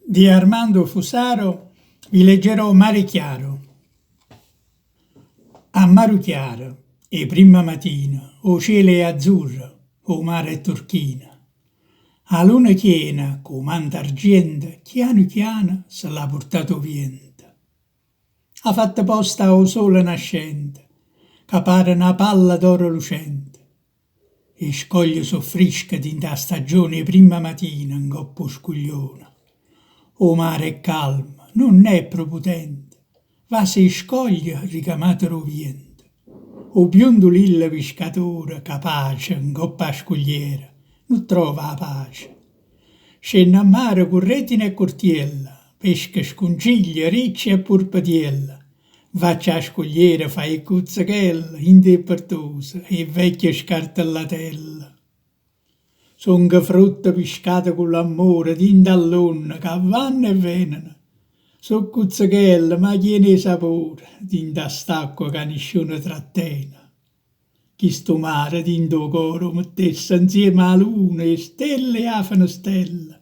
Di Armando Fusaro vi leggerò Mare Chiaro. A Mare Chiaro, e prima mattina, o cielo è azzurro, o mare è turchina. A luna chiena, co manta argenta, chiano chiano se l'ha portato vento. Ha fatto posta o sole nascente, che pare una palla d'oro lucente. E scoglie soffrisca d'inta stagione prima mattina in coppo scuglione. O mare è calmo, non è proputente, va se scoglie ricamatelo vento. O biondo lilla pescatore capace in coppa scugliera, non trova la pace. Scende a mare con retine e cortiella, pesca sconciglia, ricci e purpatiella. Vaccia a scogliera, fa il cuzzacchella, indeppertosa, e vecchia scartellatella. Son che frutta piscata con l'amore d'indallonna che vanno e vengono. So cuzzacchella, ma tiene sapore d'inda st'acqua che nessuno trattena. Chi sto mare d'indo coro mettesse insieme a luna e stelle a fano stella.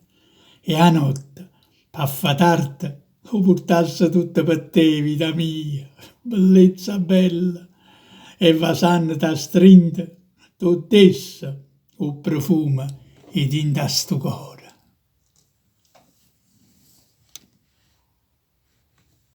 E a notte, pa fa tardi, lo portasse tutta per te, vita mia, bellezza bella. E vasanno da strinta, tu dessa, o profumo ed in da sto cor.